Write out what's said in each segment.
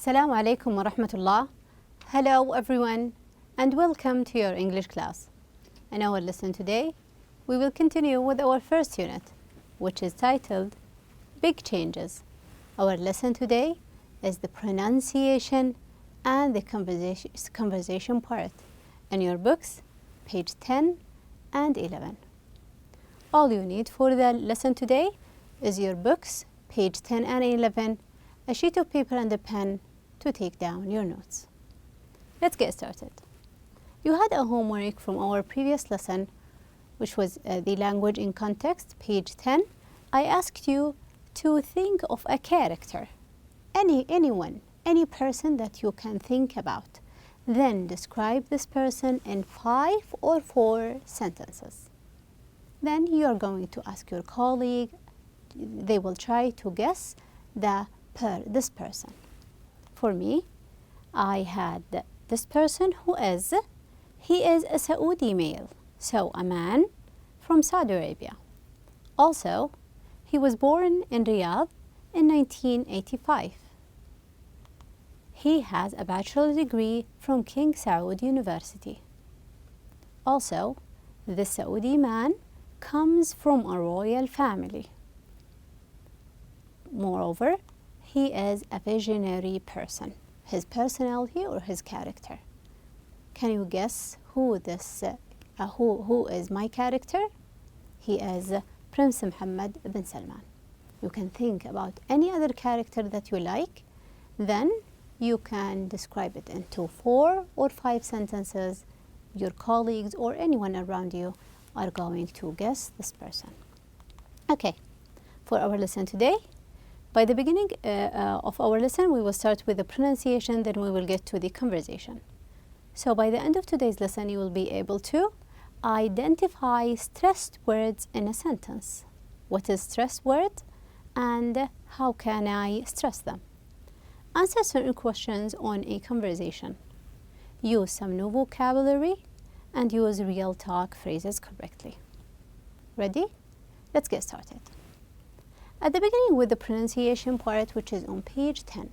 Assalamu alaikum wa rahmatullah. Hello everyone and welcome to your English class. In our lesson today, we will continue with our first unit, which is titled Big Changes. Our lesson today is the pronunciation and the conversation part. In your books, page 10 and 11. All you need for the lesson today is your books, page 10 and 11, a sheet of paper and a pen to take down your notes. Let's get started. You had a homework from our previous lesson, which was the language in context, page 10. I asked you to think of a character, anyone, any person that you can think about. Then describe this person in 5 or 4 sentences. Then you are going to ask your colleague. They will try to guess this person. For me, I had this person he is a Saudi male, so a man from Saudi Arabia. Also, he was born in Riyadh in 1985. He has a bachelor's degree from King Saud University. Also, the Saudi man comes from a royal family. Moreover, he is a visionary person. His personality or his character. Can you guess who is my character? He is Prince Mohammed bin Salman. You can think about any other character that you like, then you can describe it into 4 or 5 sentences. Your colleagues or anyone around you are going to guess this person. Okay, for our lesson today, by the beginning of our lesson, we will start with the pronunciation, then we will get to the conversation. So by the end of today's lesson, you will be able to identify stressed words in a sentence. What is stressed word and how can I stress them? Answer certain questions on a conversation. Use some new vocabulary and use real talk phrases correctly. Ready? Let's get started. At the beginning with the pronunciation part, which is on page 10.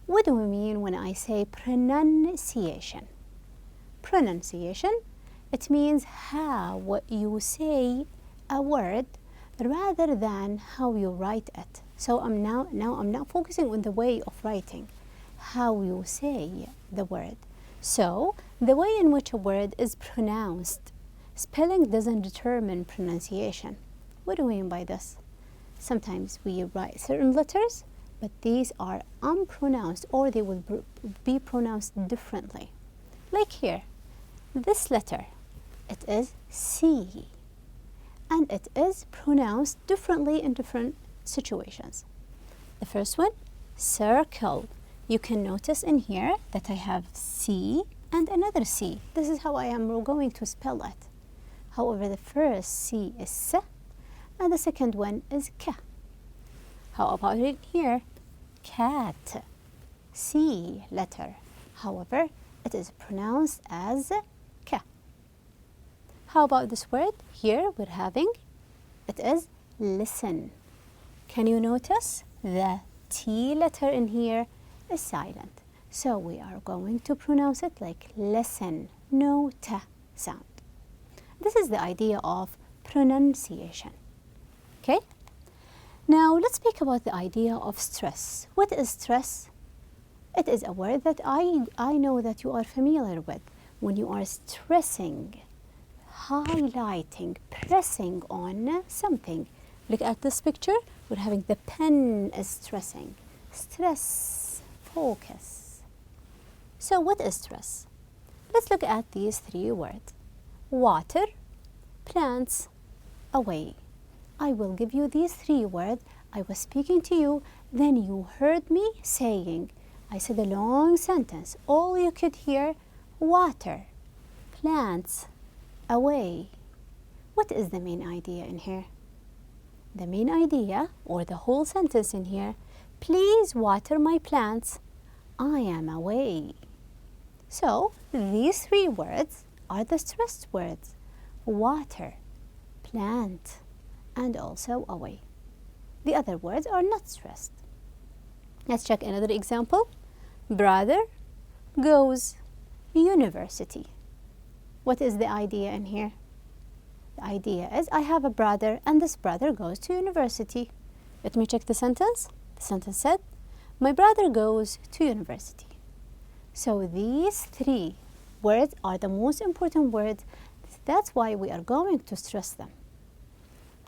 What do we mean when I say pronunciation? Pronunciation, it means how you say a word rather than how you write it. So I'm not focusing on the way of writing, how you say the word. So the way in which a word is pronounced, spelling doesn't determine pronunciation. What do we mean by this? Sometimes we write certain letters, but these are unpronounced or they will be pronounced differently. Like here, this letter, it is C, and it is pronounced differently in different situations. The first one, circle. You can notice in here that I have C and another C. This is how I am going to spell it. However, the first C is S, and the second one is K. How about it here? Cat. C letter. However, it is pronounced as K. How about this word? Here we're having, it is listen. Can you notice the T letter in here is silent. So we are going to pronounce it like listen. No T sound. This is the idea of pronunciation. Okay, now let's speak about the idea of stress. What is stress? It is a word that I know that you are familiar with. When you are stressing, highlighting, pressing on something. Look at this picture. We're having the pen is stressing. Stress, focus. So what is stress? Let's look at these 3 words. Water, plants, away. I will give you these 3 words. I was speaking to you, then you heard me saying. I said a long sentence. All you could hear, water, plants, away. What is the main idea in here? The main idea, or the whole sentence in here, please water my plants. I am away. So these 3 words are the stressed words. Water, plant, and also away. The other words are not stressed. Let's check another example. brother goes university. What is the idea in here? The idea is I have a brother and this brother goes to university. Let me check the sentence. The sentence said, my brother goes to university. So these three words are the most important words. That's why we are going to stress them.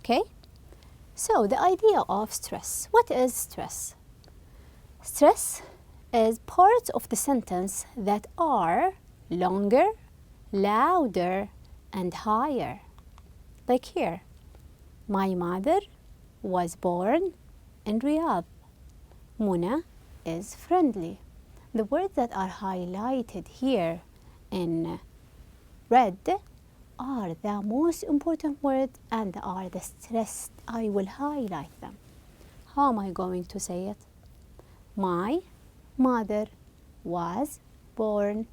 Okay? So the idea of stress. What is stress? Stress is parts of the sentence that are longer, louder, and higher. Like here, my mother was born in Riyadh. Muna is friendly. The words that are highlighted here in red are the most important words and are the stressed. I will highlight them. How am I going to say it? My mother was born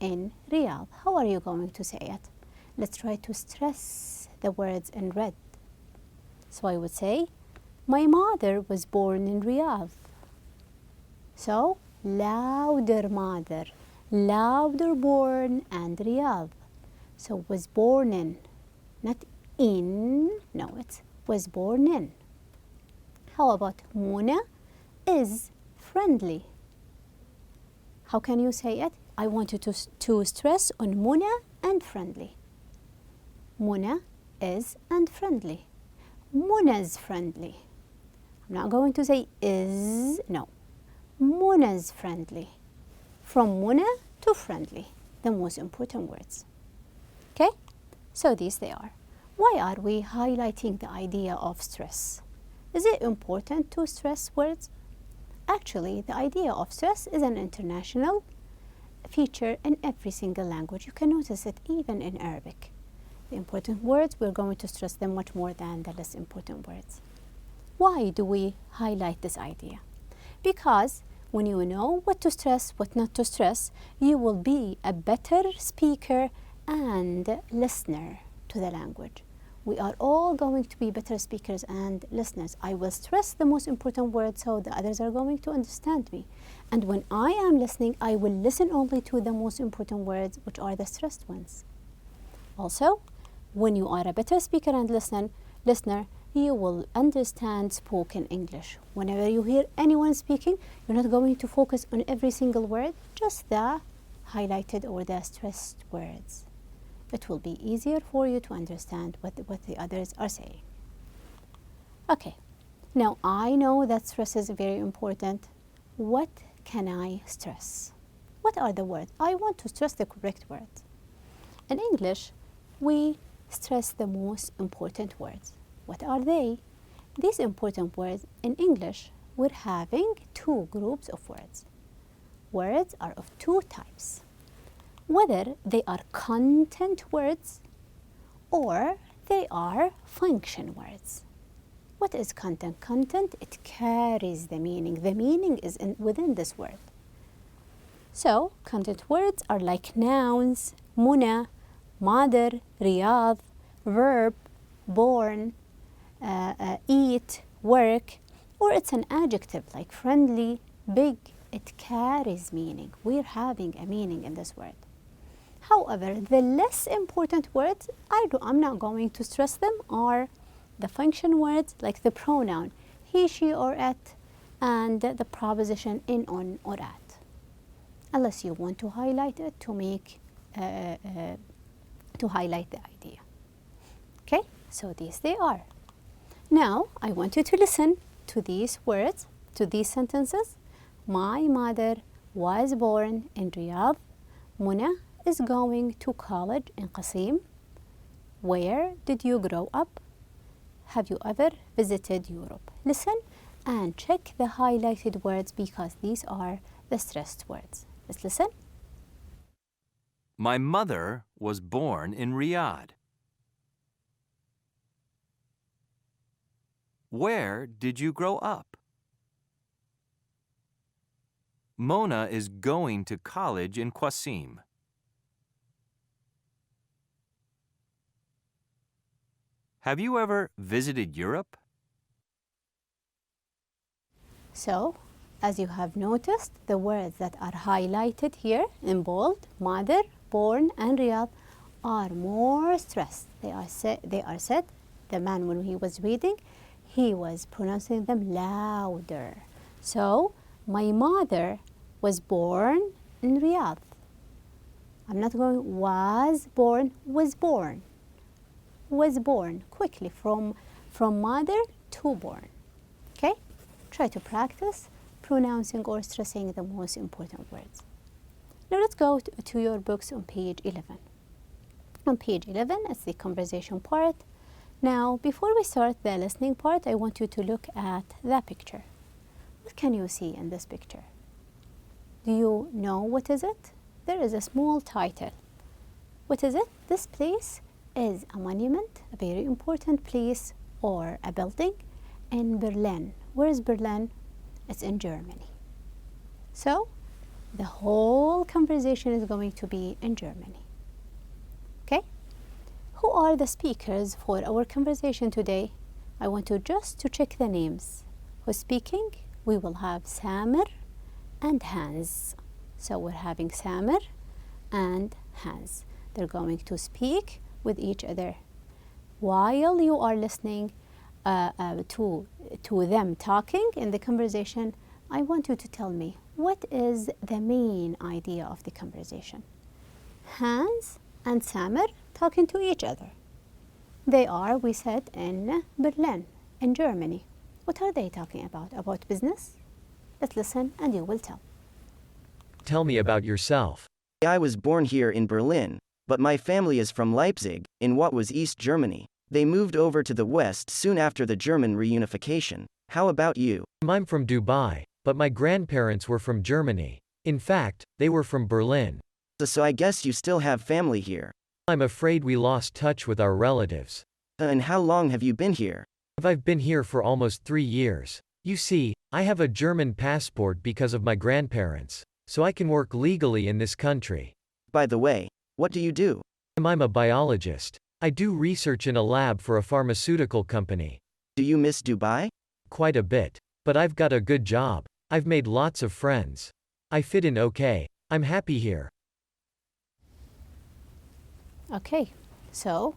in Riyadh. How are you going to say it? Let's try to stress the words in red. So I would say, my mother was born in Riyadh. So, louder mother, louder born and Riyadh. So, was born in, not in, no, it's was born in. How about Muna is friendly? How can you say it? I want you to stress on Muna and friendly. Muna is and friendly. Muna's friendly. I'm not going to say is, no. Muna's friendly. From Muna to friendly, the most important words. Okay? So these they are. Why are we highlighting the idea of stress? Is it important to stress words? Actually, the idea of stress is an international feature in every single language. You can notice it even in Arabic. The important words, we're going to stress them much more than the less important words. Why do we highlight this idea? Because when you know what to stress, what not to stress, you will be a better speaker and listener to the language. We are all going to be better speakers and listeners. I will stress the most important words so the others are going to understand me. And when I am listening, I will listen only to the most important words, which are the stressed ones. Also, when you are a better speaker and listener, you will understand spoken English. Whenever you hear anyone speaking, you're not going to focus on every single word, just the highlighted or the stressed words. It will be easier for you to understand what the others are saying. Okay, now I know that stress is very important. What can I stress? What are the words? I want to stress the correct words. In English, we stress the most important words. What are they? These important words in English, we're having two groups of words. Words are of two types. Whether they are content words or they are function words. What is content? Content, it carries the meaning. The meaning is within this word. So, content words are like nouns, Muna, mother, Riyadh, verb, born, eat, work, or it's an adjective like friendly, big. It carries meaning. We're having a meaning in this word. However, the less important words, I'm not going to stress them, are the function words like the pronoun he, she, or it, and the preposition in, on, or at. Unless you want to highlight it to make to highlight the idea. Okay, so these they are. Now I want you to listen to these words, to these sentences. My mother was born in Riyadh. Muna is going to college in Qasim. Where did you grow up? Have you ever visited Europe? Listen and check the highlighted words because these are the stressed words. Let's listen. My mother was born in Riyadh. Where did you grow up? Mona is going to college in Qasim. Have you ever visited Europe? So, as you have noticed, the words that are highlighted here in bold, mother, born, and Riyadh, are more stressed. They are said, the man, when he was reading, he was pronouncing them louder. So, my mother was born in Riyadh. I'm not going was born, was born. Was born, quickly from mother to born. Okay? Try to practice pronouncing or stressing the most important words. Now let's go to your books on page 11. On page 11, it's the conversation part. Now, before we start the listening part, I want you to look at that picture. What can you see in this picture? Do you know what is it? There is a small title. What is it? This place is a monument, a very important place or a building in Berlin. Where is Berlin? It's in Germany. So, the whole conversation is going to be in Germany. Okay? Who are the speakers for our conversation today? I want you just to check the names. Who's speaking? We will have Samer and Hans. So we're having Samer and Hans. They're going to speak with each other. While you are listening to them talking in the conversation, I want you to tell me, what is the main idea of the conversation? Hans and Samer talking to each other. They are, we said, in Berlin, in Germany. What are they talking about? About business? Let's listen and you will tell. Tell me about yourself. I was born here in Berlin, but my family is from Leipzig, in what was East Germany. They moved over to the West soon after the German reunification. How about you? I'm from Dubai, but my grandparents were from Germany. In fact, they were from Berlin. So I guess you still have family here. I'm afraid we lost touch with our relatives. And how long have you been here? I've been here for almost 3 years. You see, I have a German passport because of my grandparents, so I can work legally in this country. By the way, what do you do? I'm a biologist. I do research in a lab for a pharmaceutical company. Do you miss Dubai? Quite a bit. But I've got a good job. I've made lots of friends. I fit in okay. I'm happy here. Okay, so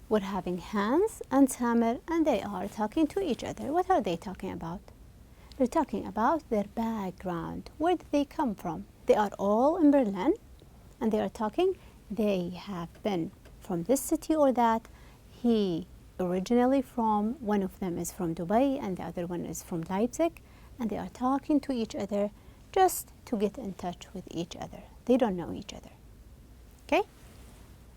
we're having Hans and Samer and they are talking to each other. What are they talking about? They're talking about their background. Where did they come from? They are all in Berlin and they are talking. They have been from this city or that. He originally from, one of them is from Dubai and the other one is from Leipzig, and they are talking to each other just to get in touch with each other. They don't know each other. Okay?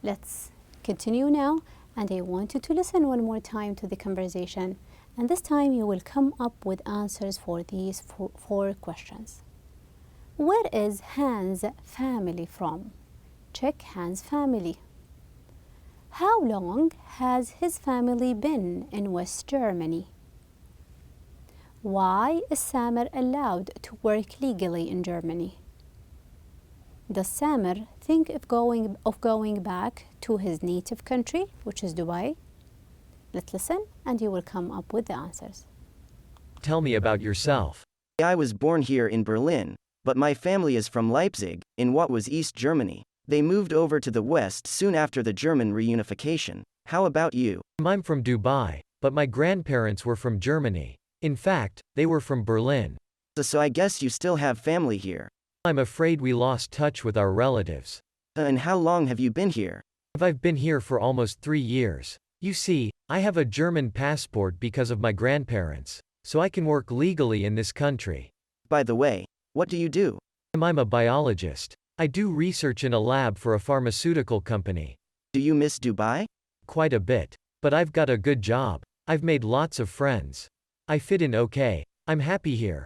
Let's continue now, and I want you to listen one more time to the conversation, and this time you will come up with answers for these four questions. Where is Hans' family from? Check Hans' family. How long has his family been in West Germany? Why is Samer allowed to work legally in Germany? Does Samer think of going back to his native country, which is Dubai? Let's listen and you will come up with the answers. Tell me about yourself. I was born here in Berlin, but my family is from Leipzig, in what was East Germany. They moved over to the West soon after the German reunification. How about you? I'm from Dubai, but my grandparents were from Germany. In fact, they were from Berlin. So I guess you still have family here. I'm afraid we lost touch with our relatives. And how long have you been here? I've been here for almost 3 years. You see, I have a German passport because of my grandparents, so I can work legally in this country. By the way, what do you do? I'm a biologist. I do research in a lab for a pharmaceutical company. Do you miss Dubai? Quite a bit. But I've got a good job. I've made lots of friends. I fit in okay. I'm happy here.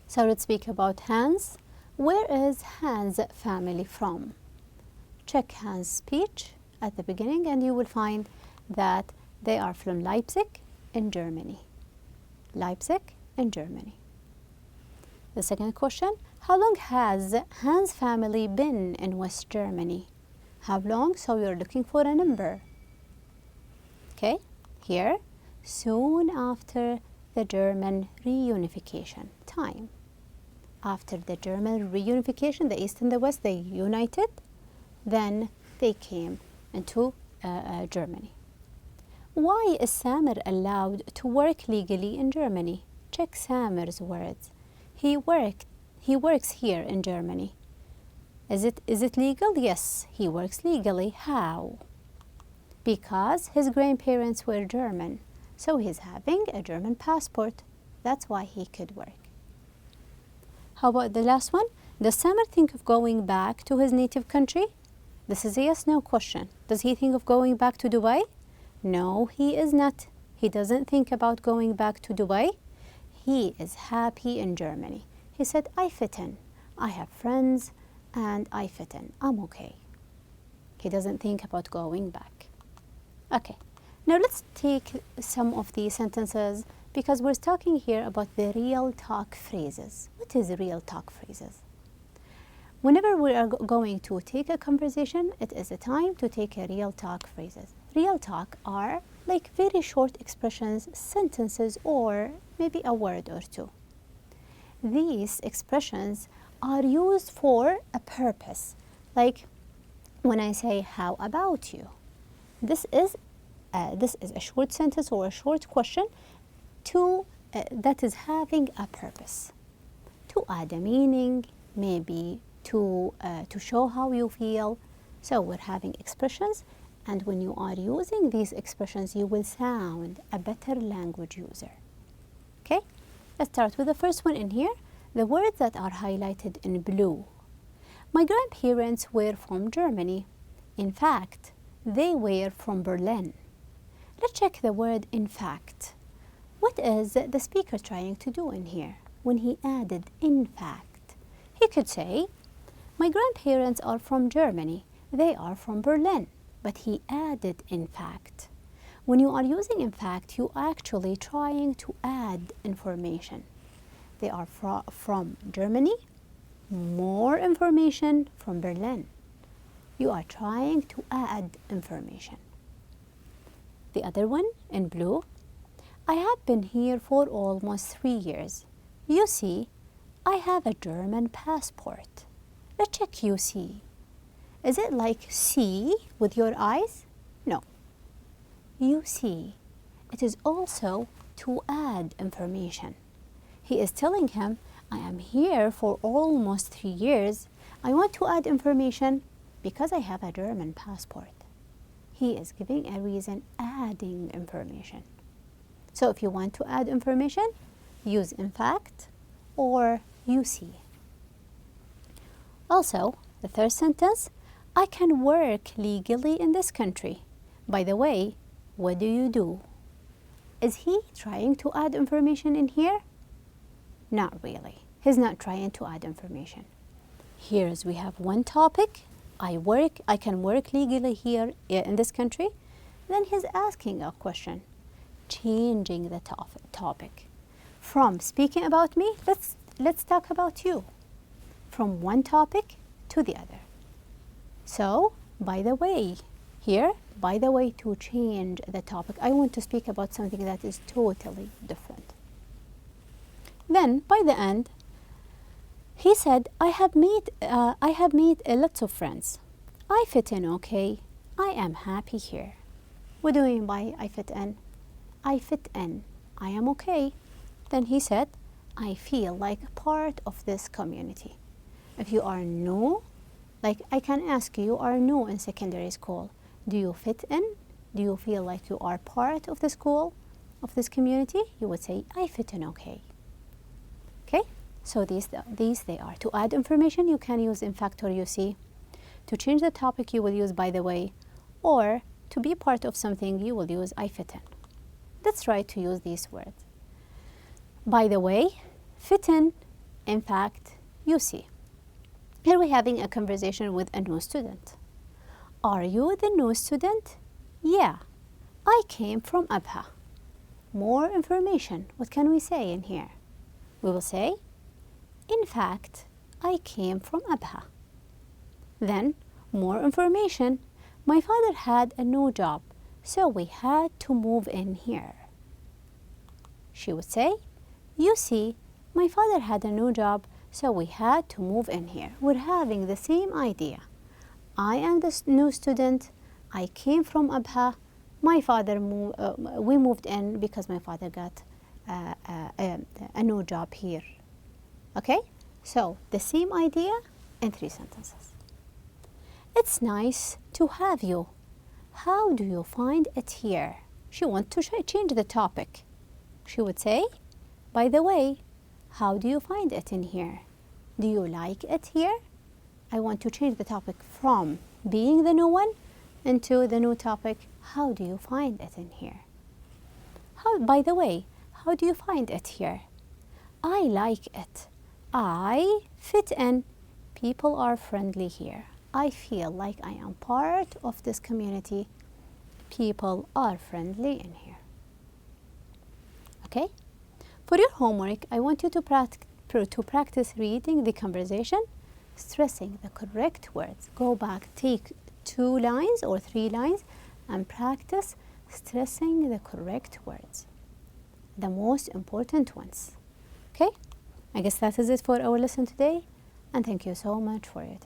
So let's speak about Hans. Where is Hans' family from? Check Hans' speech at the beginning and you will find that they are from Leipzig in Germany. Leipzig in Germany. The second question, how long has Hans' family been in West Germany? How long? So you're looking for a number. Okay, here, soon after the German reunification time. After the German reunification, the East and the West, they united, then they came into Germany. Why is Samer allowed to work legally in Germany? Check Samer's words. He works here in Germany. Is it legal? Yes, he works legally. How? Because his grandparents were German, so he's having a German passport. That's why he could work. How about the last one? Does Samer think of going back to his native country? This is a yes/no question. Does he think of going back to Dubai? No, he is not. He doesn't think about going back to Dubai. He is happy in Germany. He said, I fit in. I have friends and I fit in. I'm okay. He doesn't think about going back. Okay, now let's take some of these sentences because we're talking here about the real talk phrases. What is real talk phrases? Whenever we are going to take a conversation, it is a time to take a real talk phrases. Real talk are like very short expressions, sentences, or maybe a word or two. These expressions are used for a purpose. Like when I say, how about you? This is a short sentence or a short question that is having a purpose. To add a meaning, maybe to show how you feel. So we're having expressions, and when you are using these expressions, you will sound a better language user. Okay, let's start with the first one in here. The words that are highlighted in blue. My grandparents were from Germany. In fact, they were from Berlin. Let's check the word in fact. What is the speaker trying to do in here when he added in fact? He could say, my grandparents are from Germany. They are from Berlin. But he added in fact. When you are using in fact, you are actually trying to add information. They are from Germany. More information from Berlin. You are trying to add information. The other one in blue. I have been here for almost 3 years. You see, I have a German passport. Let's check you see. Is it like see with your eyes? No. You see. It is also to add information. He is telling him, I am here for almost 3 years. I want to add information because I have a German passport. He is giving a reason, adding information. So if you want to add information, use in fact or you see. Also, the third sentence, I can work legally in this country. By the way, what do you do? Is he trying to add information in here? Not really. He's not trying to add information. Here's we have one topic. I can work legally here in this country. Then he's asking a question, changing the topic. From speaking about me, let's talk about you. From one topic to the other. So, by the way, here, by the way, to change the topic, I want to speak about something that is totally different. Then, by the end, he said, I have made lots of friends. I fit in okay. I am happy here. What do you mean by I fit in? I fit in. I am okay. Then he said, I feel like part of this community. If you are new, like I can ask you, you are new in secondary school. Do you fit in? Do you feel like you are part of the school, of this community? You would say, I fit in okay. Okay, so these they are. To add information, you can use in fact or you see. To change the topic, you will use by the way. Or to be part of something, you will use I fit in. Let's try to use these words. By the way, fit in fact, you see. Here we're having a conversation with a new student. Are you the new student? Yeah, I came from Abha. More information. What can we say in here? We will say, in fact, I came from Abha. Then, more information. My father had a new job, so we had to move in here. She would say, you see, my father had a new job, so we had to move in here. We're having the same idea. I am the new student. I came from Abha. My father we moved in because my father got a new job here. Okay? So, the same idea in 3 sentences. It's nice to have you. How do you find it here? She wants to change the topic. She would say, by the way, how do you find it in here? Do you like it here? I want to change the topic from being the new one into the new topic. How do you find it in here? By the way, how do you find it here? I like it. I fit in. People are friendly here. I feel like I am part of this community. People are friendly in here. Okay? For your homework, I want you to practice reading the conversation, stressing the correct words. Go back, take 2 lines or 3 lines and practice stressing the correct words, the most important ones. Okay? I guess that is it for our lesson today, and thank you so much for it.